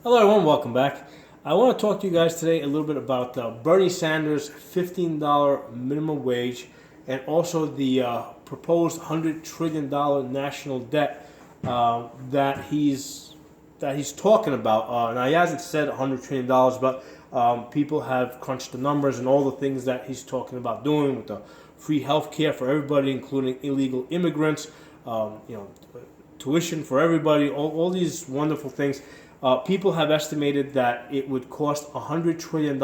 Hello everyone, welcome back. I want to talk to you guys today a little bit about Bernie Sanders' $15 minimum wage and also the proposed $100 trillion national debt that he's talking about. Now he hasn't said $100 trillion, but people have crunched the numbers and all the things that he's talking about doing with the free health care for everybody, including illegal immigrants, tuition for everybody, all these wonderful things. People have estimated that it would cost $100 trillion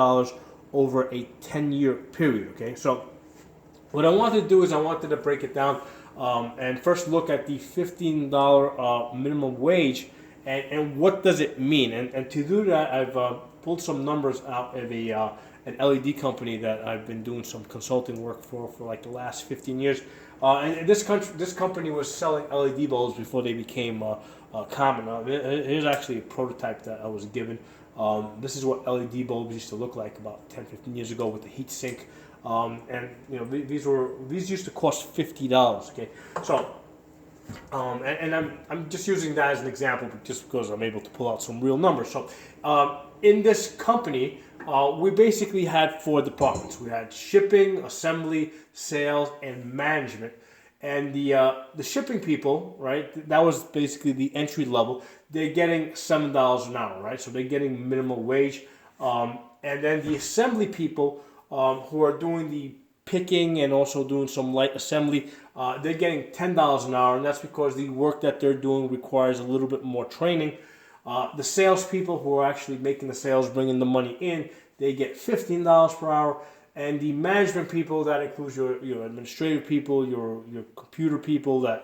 over a 10-year period. Okay, so what I wanted to do is I wanted to break it down and first look at the $15 minimum wage and what does it mean. And to do that, I've pulled some numbers out of an LED company that I've been doing some consulting work for like the last 15 years. And this company was selling LED bulbs before they became common. Here's actually a prototype that I was given. This is what LED bulbs used to look like about 10, 15 years ago with the heat sink. And these used to cost $50. Okay, so I'm just using that as an example, just because I'm able to pull out some real numbers. So in this company, we basically had four departments. We had shipping, assembly, sales, and management. And the shipping people, right? That was basically the entry level. They're getting $7 an hour, right? So they're getting minimum wage. And then the assembly people who are doing the picking and also doing some light assembly, they're getting $10 an hour, and that's because the work that they're doing requires a little bit more training. The salespeople who are actually making the sales, bringing the money in, they get $15 per hour. And the management people, that includes your administrative people, your computer people that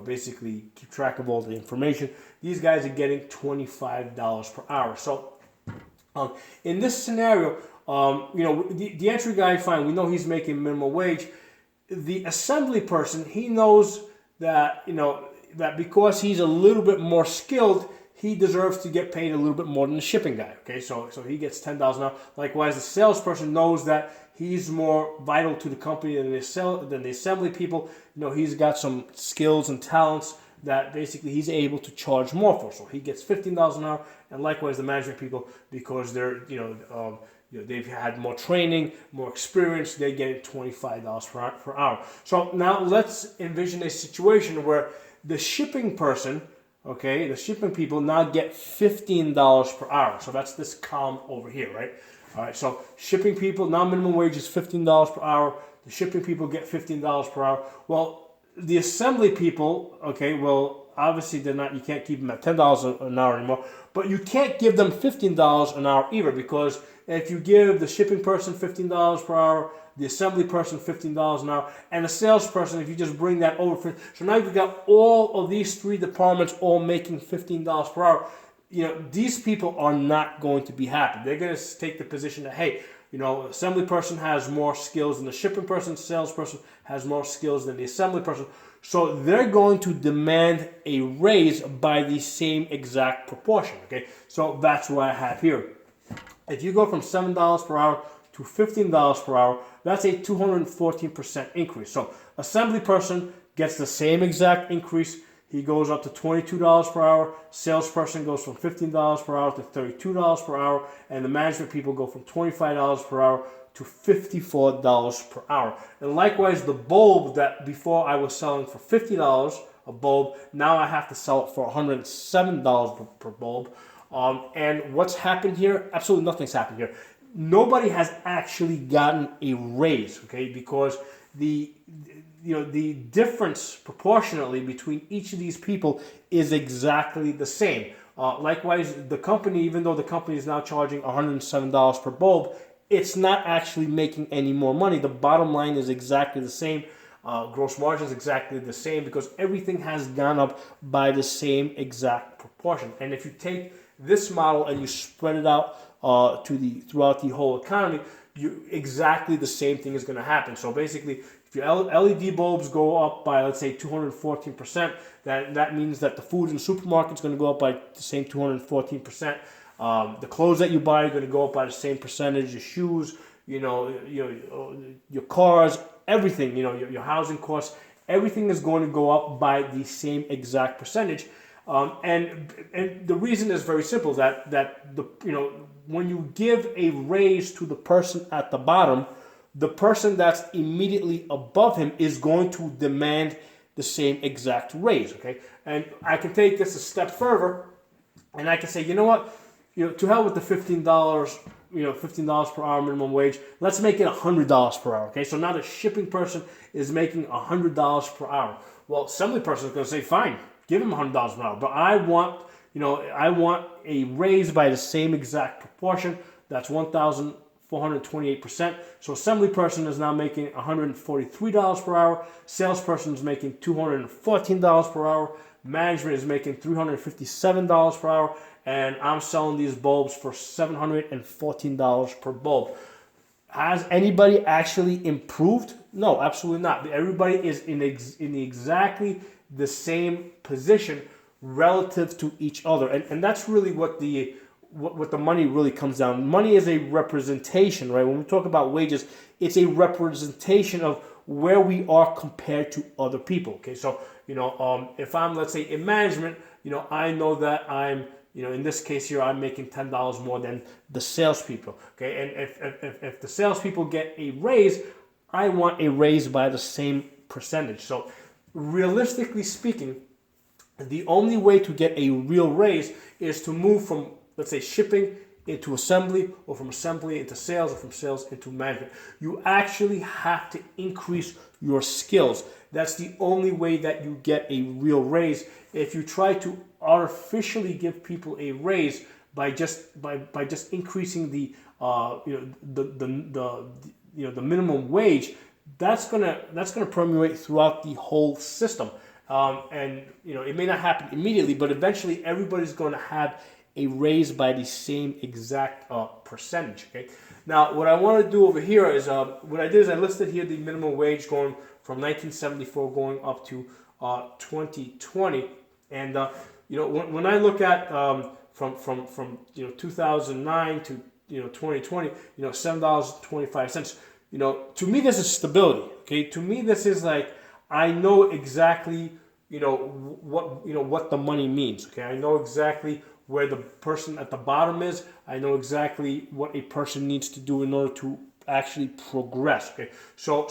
basically keep track of all the information. These guys are getting $25 per hour. So in this scenario, the entry guy, fine, we know he's making minimum wage. The assembly person, he knows that that because he's a little bit more skilled, he deserves to get paid a little bit more than the shipping guy. Okay, so he gets $10 an hour. Likewise, the salesperson knows that he's more vital to the company than the assembly people. He's got some skills and talents that basically he's able to charge more for. So he gets $15 an hour, and likewise the management people, because they're they've had more training, more experience, they're getting $25 per hour. So now let's envision a situation where the shipping person, the shipping people now get $15 per hour. So that's this column over here, right? All right, so shipping people, now minimum wage is $15 per hour. The shipping people get $15 per hour. Well, the assembly people, obviously you can't keep them at $10 an hour anymore, but you can't give them $15 an hour either, because if you give the shipping person $15 per hour, the assembly person $15 an hour, and the salesperson, if you just bring that over, so now you've got all of these three departments all making $15 per hour. These people are not going to be happy. They're going to take the position that, hey, assembly person has more skills than the shipping person, salesperson has more skills than the assembly person. So they're going to demand a raise by the same exact proportion. Okay, so that's what I have here. If you go from $7 per hour to $15 per hour, that's a 214% increase. So assembly person gets the same exact increase. He goes up to $22 per hour. Salesperson goes from $15 per hour to $32 per hour. And the management people go from $25 per hour to $54 per hour. And likewise, the bulb that before I was selling for $50 a bulb, now I have to sell it for $107 per bulb. And what's happened here? Absolutely nothing's happened here. Nobody has actually gotten a raise, okay? Because the difference proportionately between each of these people is exactly the same. Likewise, the company, even though the company is now charging $107 per bulb, it's not actually making any more money. The bottom line is exactly the same. Gross margin is exactly the same, because everything has gone up by the same exact proportion. And if you take this model and you spread it out throughout the whole economy, exactly the same thing is going to happen. So basically, if your LED bulbs go up by, let's say, 214%, that means that the food in the supermarket is going to go up by the same 214%. The clothes that you buy are going to go up by the same percentage. Your shoes, your cars, everything, your housing costs, everything is going to go up by the same exact percentage. And the reason is very simple, that the when you give a raise to the person at the bottom, the person that's immediately above him is going to demand the same exact raise. Okay, and I can take this a step further, and I can say, you know what, to hell with the $15. $15 per hour minimum wage. Let's make it $100 per hour. Okay, so now the shipping person is making $100 per hour. Well, assembly person is going to say, fine, give him $100 per hour, but I want a raise by the same exact proportion. That's 1,428%. So assembly person is now making $143 per hour. Salesperson is making $214 per hour. Management is making $357 per hour. And I'm selling these bulbs for $714 per bulb. Has anybody actually improved? No, absolutely not. Everybody is in exactly the same position relative to each other, and that's really what the money really comes down. Money is a representation, right? When we talk about wages, it's a representation of where we are compared to other people. Okay, so if I'm, let's say, in management, I know that I'm, in this case here, I'm making $10 more than the salespeople. Okay, and if the salespeople get a raise, I want a raise by the same percentage. So realistically speaking, the only way to get a real raise is to move from, let's say, shipping into assembly, or from assembly into sales, or from sales into management. You actually have to increase your skills. That's the only way that you get a real raise. If you try to artificially give people a raise by just increasing the minimum wage, that's gonna permeate throughout the whole system. And it may not happen immediately, but eventually everybody's going to have a raise by the same exact percentage. Okay. Now, what I want to do over here is what I did is I listed here the minimum wage going from 1974 going up to 2020, and when I look at from 2009 to 2020, $7.25. To me this is stability. Okay, to me this is like, I know exactly what the money means. Okay, I know exactly where the person at the bottom is. I know exactly what a person needs to do in order to actually progress. Okay, so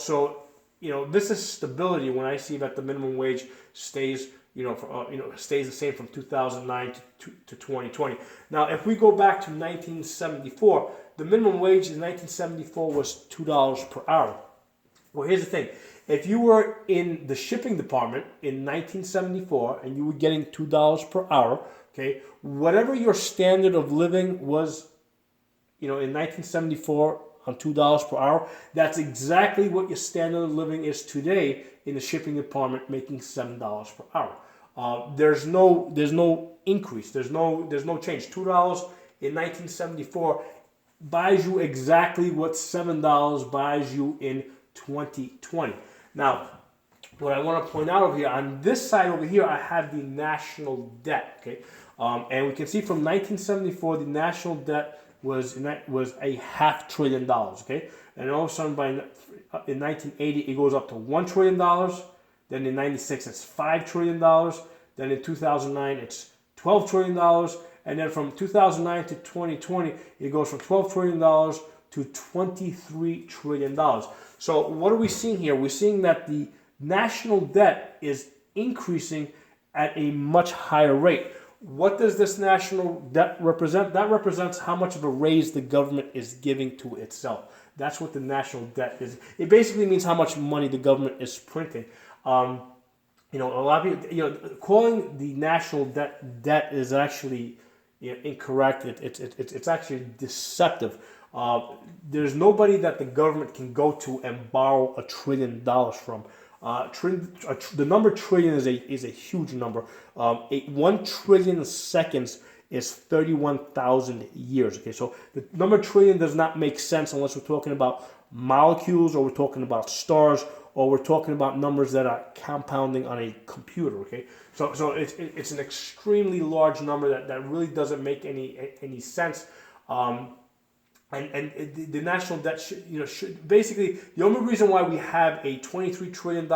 this is stability when I see that the minimum wage stays stays the same from 2009 to 2020. Now, if we go back to 1974, the minimum wage in 1974 was $2 per hour. Well, here's the thing. If you were in the shipping department in 1974 and you were getting $2 per hour, okay, whatever your standard of living was, in 1974 on $2 per hour, that's exactly what your standard of living is today in the shipping department, making $7 per hour. There's no increase. There's no change. $2 in 1974 buys you exactly what $7 buys you in 2020. Now, what I want to point out over here, on this side over here, I have the national debt. Okay, and we can see from 1974 the national debt was $500 billion. Okay, and all of a sudden in 1980 it goes up to $1 trillion. Then in 96 it's $5 trillion. Then in 2009 it's $12 trillion. And then from 2009 to 2020 it goes from $12 trillion to $23 trillion. So what are we seeing here? We're seeing that the national debt is increasing at a much higher rate. What does this national debt represent? That represents how much of a raise the government is giving to itself. That's what the national debt is. It basically means how much money the government is printing. A lot of people, calling the national debt is actually incorrect. It's actually deceptive. There's nobody that the government can go to and borrow $1 trillion from. The number trillion is a huge number. 1 trillion seconds is 31,000 years. Okay, so the number trillion does not make sense unless we're talking about molecules, or we're talking about stars, or we're talking about numbers that are compounding on a computer. Okay, so it's an extremely large number that really doesn't make any sense. And the national debt should basically, the only reason why we have a $23 trillion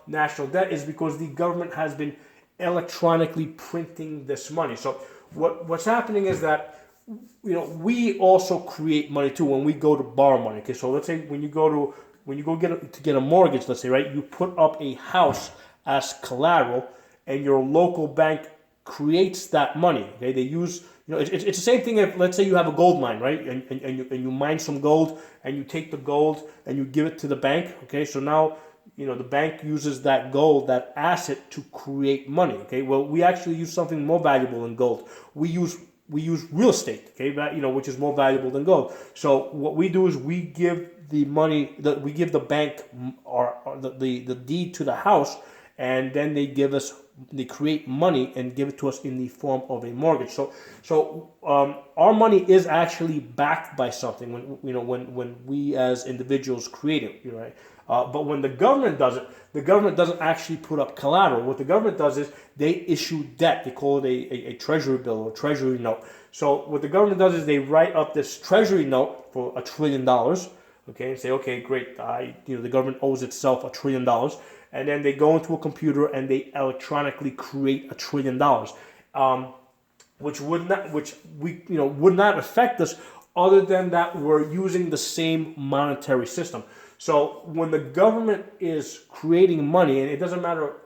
national debt is because the government has been electronically printing this money. So what's happening is that we also create money too when we go to borrow money. Okay, so let's say when you go get a mortgage, let's say, right, you put up a house as collateral, and your local bank creates that money. Okay, they use it's the same thing if, let's say, you have a gold mine, right, and you mine some gold, and you take the gold and you give it to the bank. Okay, so now the bank uses that gold, that asset, to create money. Okay, well, we actually use something more valuable than gold. We use real estate. Okay, which is more valuable than gold. So what we do is we give the money that we give the bank the deed to the house, and then they create money and give it to us in the form of a mortgage. So our money is actually backed by something when we as individuals create it, right? But when the government does it, the government doesn't actually put up collateral. What the government does is they issue debt. They call it a treasury bill or treasury note. So what the government does is they write up this treasury note for $1 trillion. Okay, and say, okay, great. The government owes itself $1 trillion, and then they go into a computer and they electronically create $1 trillion, which would not affect us, other than that we're using the same monetary system. So when the government is creating money, and it doesn't matter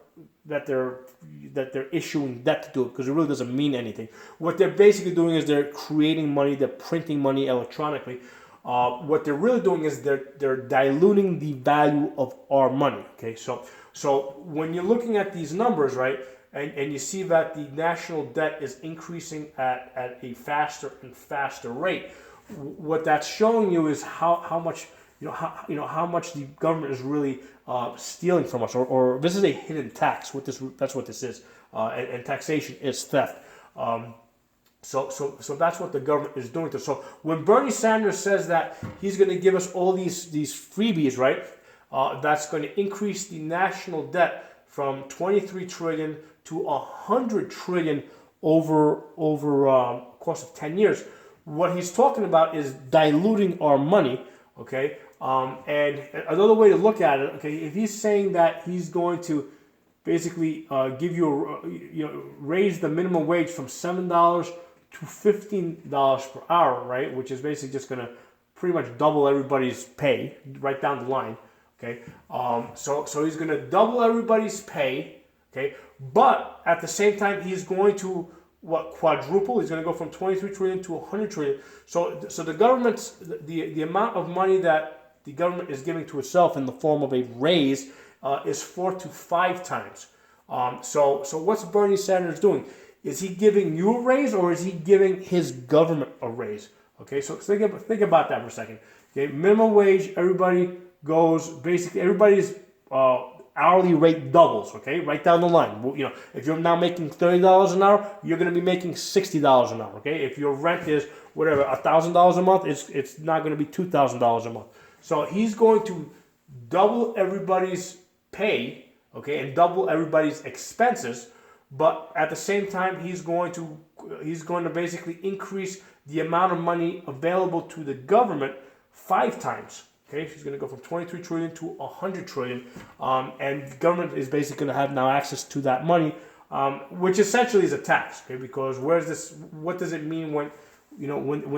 that they're issuing debt to do it, because it really doesn't mean anything. What they're basically doing is they're creating money, they're printing money electronically. What they're really doing is they're diluting the value of our money. Okay, so when you're looking at these numbers, right, and you see that the national debt is increasing at a faster and faster rate, what that's showing you is how much how much the government is really stealing from us, or this is a hidden tax. That's what this is, and taxation is theft. So that's what the government is doing to us. So when Bernie Sanders says that he's going to give us all these freebies, right, that's going to increase the national debt from 23 trillion to 100 trillion over a course of 10 years. What he's talking about is diluting our money. Okay, and another way to look at it, okay, if he's saying that he's going to basically give you raise the minimum wage from $7 to $15 per hour, right, which is basically just going to pretty much double everybody's pay right down the line. Okay, so he's going to double everybody's pay. Okay, but at the same time he's going to quadruple. He's going to go from 23 trillion to 100 trillion. So the government's the amount of money that the government is giving to itself in the form of a raise is 4 to 5 times. So what's Bernie Sanders doing? Is he giving you a raise, or is he giving his government a raise? Okay, so think about that for a second. Okay, minimum wage, everybody's hourly rate doubles. Okay, right down the line. Well, if you're now making $30 an hour, you're going to be making $60 an hour. Okay, if your rent is whatever $1,000 a month, it's not going to be $2,000 a month. So he's going to double everybody's pay, okay, and double everybody's expenses. But at the same time, he's going to basically increase the amount of money available to the government 5 times. Okay, he's going to go from 23 trillion to 100 trillion, and the government is basically going to have now access to that money, which essentially is a tax. Okay, because what does it mean when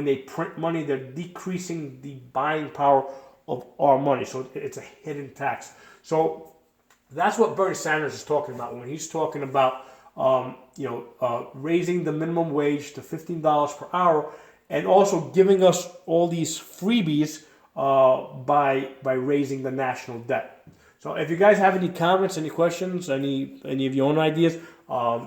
they print money? They're decreasing the buying power of our money, so it's a hidden tax. So that's what Bernie Sanders is talking about when he's talking about raising the minimum wage to $15 per hour, and also giving us all these freebies by raising the national debt. So if you guys have any comments, any questions, any of your own ideas,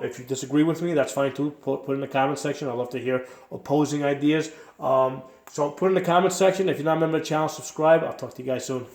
if you disagree with me, that's fine too. Put in the comment section. I'd love to hear opposing ideas. So put in the comment section. If you're not a member of the channel, subscribe. I'll talk to you guys soon.